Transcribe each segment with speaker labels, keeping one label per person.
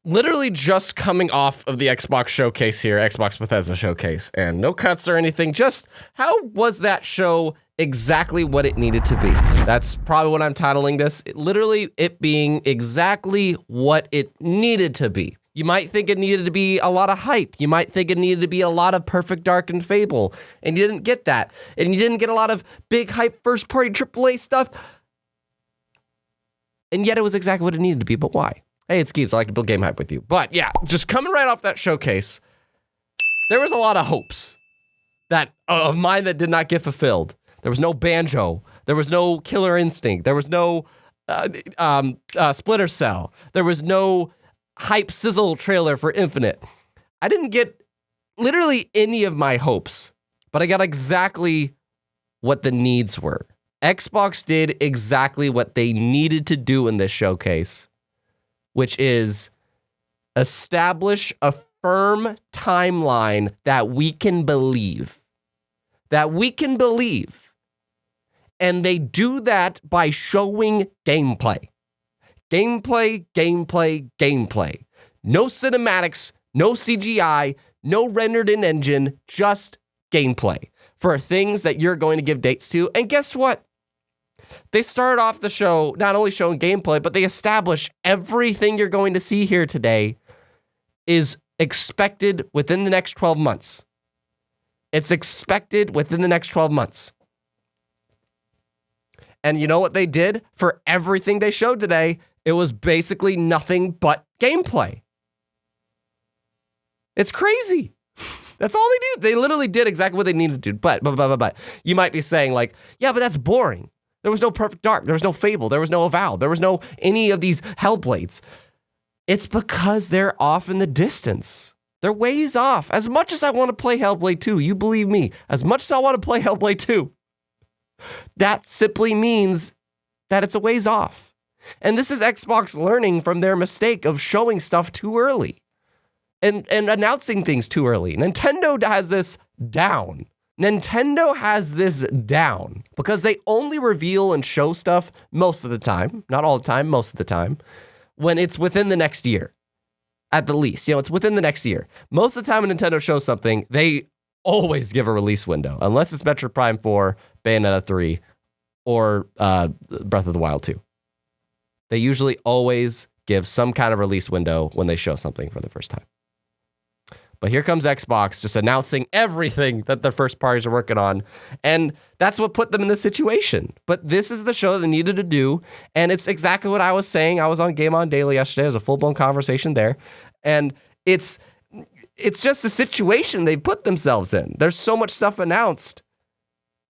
Speaker 1: literally just coming off of the Xbox Showcase here, Xbox Bethesda Showcase, and no cuts or anything, just how was that show exactly what it needed to be? That's probably what I'm titling this. Literally, it being exactly what it needed to be. You might think it needed to be a lot of hype. You might think it needed to be a lot of Perfect Dark and Fable, and you didn't get that. And you didn't get a lot of big hype first-party AAA stuff. And yet it was exactly what it needed to be, but why? Hey, it's Gibbs. I like to build game hype with you. But yeah, just coming right off that showcase, there was a lot of hopes of mine that did not get fulfilled. There was no Banjo. There was no Killer Instinct. There was no Splinter Cell. There was no hype sizzle trailer for Infinite. I didn't get literally any of my hopes, but I got exactly what the needs were. Xbox did exactly what they needed to do in this showcase, which is establish a firm timeline that we can believe. And they do that by showing gameplay. Gameplay. No cinematics, no CGI, no rendered in engine, just gameplay for things that you're going to give dates to. And guess what? They started off the show not only showing gameplay, but they establish everything you're going to see here today is expected within the next 12 months. It's expected within the next 12 months. And you know what they did for everything they showed today? It was basically nothing but gameplay. It's crazy. That's all they did. They literally did exactly what they needed to do. But you might be saying like, yeah, but that's boring. There was no Perfect Dark. There was no Fable. There was no Avowed. There was no any of these Hellblades. It's because they're off in the distance. They're ways off. As much as I want to play Hellblade 2, you believe me, as much as I want to play Hellblade 2, that simply means that it's a ways off. And this is Xbox learning from their mistake of showing stuff too early and announcing things too early. Nintendo has this down. Because they only reveal and show stuff most of the time, not all the time, most of the time, when it's within the next year, at the least. It's within the next year. Most of the time when Nintendo shows something, they always give a release window, unless it's Metroid Prime 4, Bayonetta 3, or Breath of the Wild 2. They usually always give some kind of release window when they show something for the first time. But here comes Xbox just announcing everything that their first parties are working on. And that's what put them in this situation. But this is the show they needed to do. And it's exactly what I was saying. I was on Game On Daily yesterday. It was a full-blown conversation there. And it's just a situation they put themselves in. There's so much stuff announced.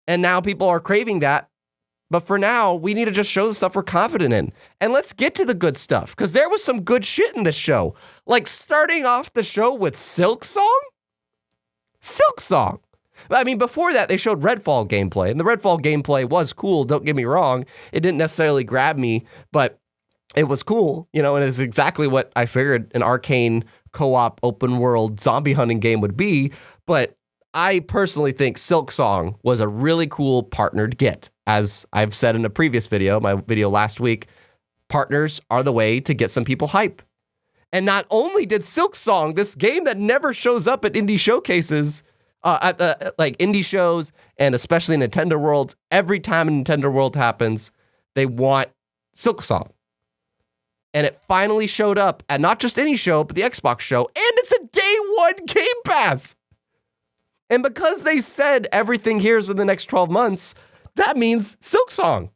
Speaker 1: And now people are craving that. But for now, we need to just show the stuff we're confident in. And let's get to the good stuff, because there was some good shit in this show. Like starting off the show with Silk Song? Silk Song. I mean, before that, they showed Redfall gameplay. And the Redfall gameplay was cool, don't get me wrong. It didn't necessarily grab me, but it was cool. And it's exactly what I figured an arcane co-op open world zombie hunting game would be. But I personally think Silk Song was a really cool partnered get. As I've said in a previous video, my video last week, partners are the way to get some people hype. And not only did Silk Song, this game that never shows up at indie showcases, at indie shows, and especially Nintendo Worlds, every time a Nintendo World happens, they want Silk Song. And it finally showed up at not just any show, but the Xbox show, and it's a day one Game Pass. And because they said everything here is within the next 12 months, that means Silk Song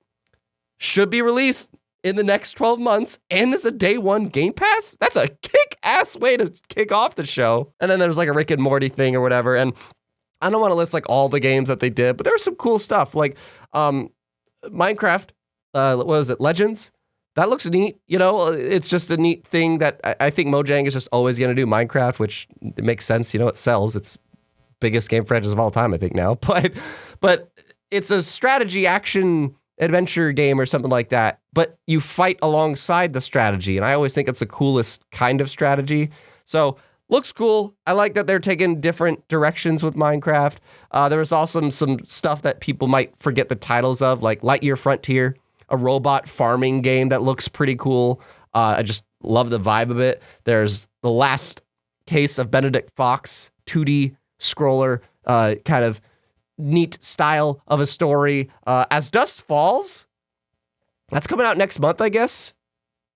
Speaker 1: should be released in the next 12 months, and it's a day one Game Pass? That's a kick-ass way to kick off the show. And then there's like a Rick and Morty thing or whatever, and I don't want to list like all the games that they did, but there was some cool stuff, like Minecraft, what was it, Legends? That looks neat. It's just a neat thing that I think Mojang is just always going to do Minecraft, which it makes sense. It sells. It's biggest game franchise of all time, I think now. But it's a strategy action adventure game or something like that. But you fight alongside the strategy, and I always think it's the coolest kind of strategy. So looks cool. I like that they're taking different directions with Minecraft. There was also some stuff that people might forget the titles of, like Lightyear Frontier, a robot farming game that looks pretty cool. Love the vibe of it. There's the last case of Benedict Fox, 2D scroller, kind of neat style of a story. As Dusk Falls, that's coming out next month, I guess.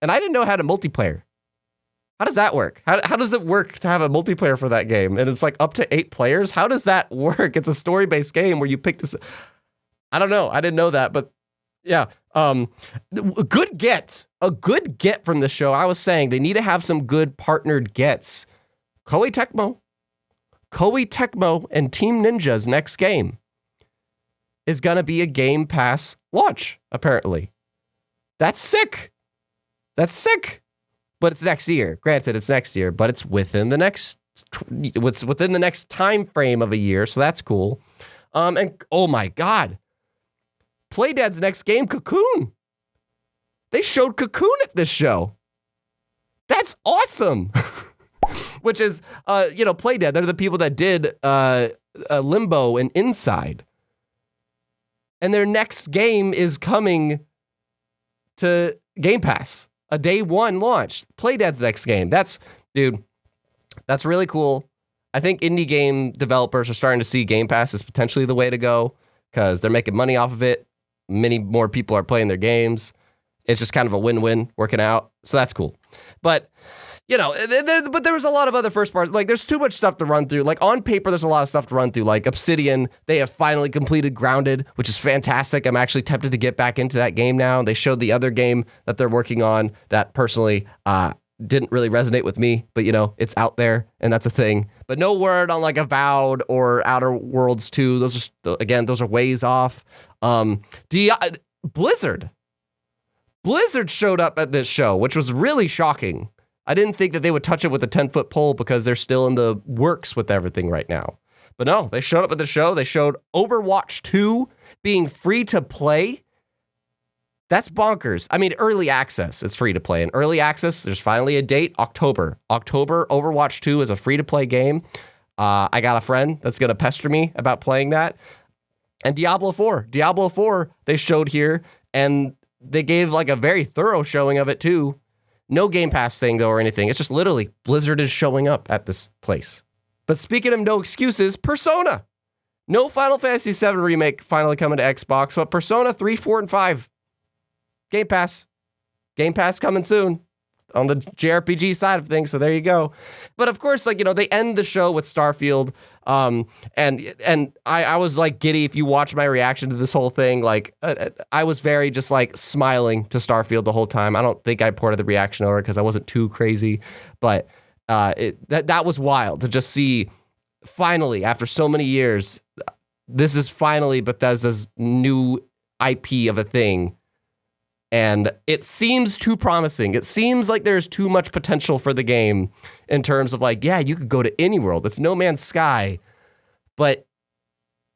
Speaker 1: And I didn't know it had a multiplayer. How does that work? How does it work to have a multiplayer for that game? And it's like up to 8 players? How does that work? It's a story-based game where you pick this. I don't know. I didn't know that, but yeah. A good get from the show. I was saying they need to have some good partnered gets. Koei Tecmo and Team Ninja's next game is going to be a Game Pass launch, apparently. That's sick. But it's next year. Granted, it's next year, but it's within the next time frame of a year, so that's cool. And oh my God, Playdead's next game, Cocoon. They showed Cocoon at this show. That's awesome. Which is, Playdead. They're the people that did Limbo and Inside. And their next game is coming to Game Pass. A day one launch. Playdead's next game. That's really cool. I think indie game developers are starting to see Game Pass as potentially the way to go because they're making money off of it. Many more people are playing their games. It's just kind of a win-win working out. So that's cool. But, but there was a lot of other first parts. Like, there's too much stuff to run through. Like, on paper, there's a lot of stuff to run through. Like, Obsidian, they have finally completed Grounded, which is fantastic. I'm actually tempted to get back into that game now. They showed the other game that they're working on that personally didn't really resonate with me. But, it's out there, and that's a thing. But no word on, like, Avowed or Outer Worlds 2. Those are ways off. Blizzard showed up at this show, which was really shocking. I didn't think that they would touch it with a 10-foot pole because they're still in the works with everything right now. But no, they showed up at the show. They showed Overwatch 2 being free to play. That's bonkers. I mean, early access, it's free to play. In early access, there's finally a date, October. Overwatch 2 is a free-to-play game. I got a friend that's going to pester me about playing that. And Diablo 4, they showed here, and they gave like a very thorough showing of it too. No Game Pass thing though or anything. It's just literally Blizzard is showing up at this place. But speaking of no excuses, Persona. No Final Fantasy VII Remake finally coming to Xbox, but Persona 3, 4, and 5. Game Pass. Game Pass coming soon on the JRPG side of things, so there you go. But of course, they end the show with Starfield, and I was like giddy. If you watch my reaction to this whole thing, I was very just like smiling to Starfield the whole time. I don't think I ported the reaction over because I wasn't too crazy, but that was wild to just see. Finally, after so many years, this is finally Bethesda's new IP of a thing. And it seems too promising. It seems like there's too much potential for the game in terms of you could go to any world. It's No Man's Sky. But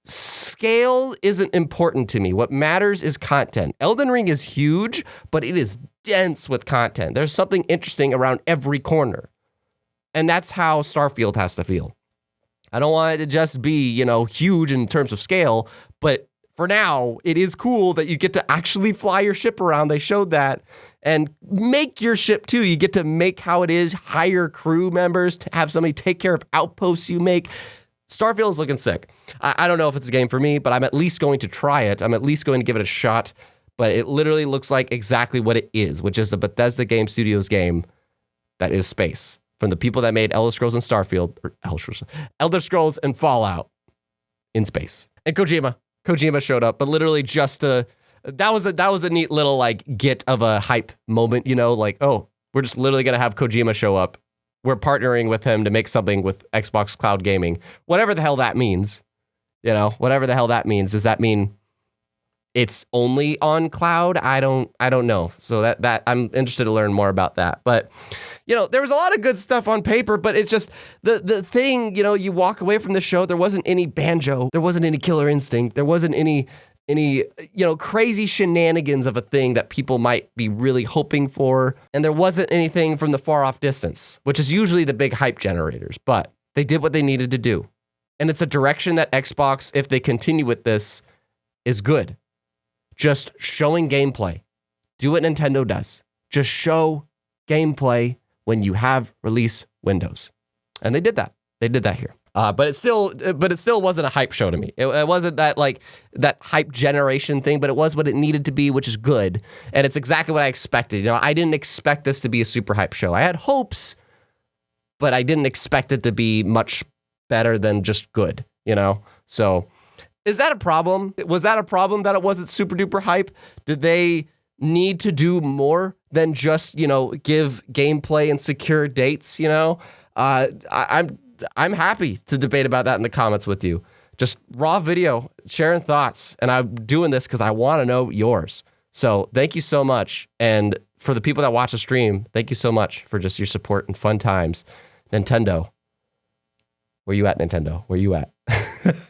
Speaker 1: scale isn't important to me. What matters is content. Elden Ring is huge, but it is dense with content. There's something interesting around every corner. And that's how Starfield has to feel. I don't want it to just be, huge in terms of scale, but for now, it is cool that you get to actually fly your ship around. They showed that. And make your ship, too. You get to make how it is, hire crew members, to have somebody take care of outposts you make. Starfield is looking sick. I don't know if it's a game for me, but I'm at least going to try it. I'm at least going to give it a shot. But it literally looks like exactly what it is, which is the Bethesda Game Studios game that is space. From the people that made Elder Scrolls and Starfield, or Elder Scrolls and Fallout in space. And Kojima showed up, but literally just that was a neat little get of a hype moment, we're just literally gonna have Kojima show up. We're partnering with him to make something with Xbox Cloud Gaming. Whatever the hell that means. Whatever the hell that means. Does that mean it's only on cloud? I don't know. So that I'm interested to learn more about that. But there was a lot of good stuff on paper, but it's just the thing, you walk away from the show, there wasn't any Banjo, there wasn't any Killer Instinct, there wasn't any crazy shenanigans of a thing that people might be really hoping for, and there wasn't anything from the far off distance, which is usually the big hype generators, but they did what they needed to do. And it's a direction that Xbox, if they continue with this, is good. Just showing gameplay. Do what Nintendo does. Just show gameplay when you have release windows. And they did that. They did that here. But it still wasn't a hype show to me. It wasn't that hype generation thing, but it was what it needed to be, which is good. And it's exactly what I expected. You know, I didn't expect this to be a super hype show. I had hopes, but I didn't expect it to be much better than just good, you know? So is that a problem? Was that a problem that it wasn't super duper hype? Did they need to do more than just, you know, give gameplay and secure dates, you know? I'm happy to debate about that in the comments with you. Just raw video, sharing thoughts. And I'm doing this because I want to know yours. So thank you so much. And for the people that watch the stream, thank you so much for just your support and fun times. Nintendo. Where you at, Nintendo? Where you at?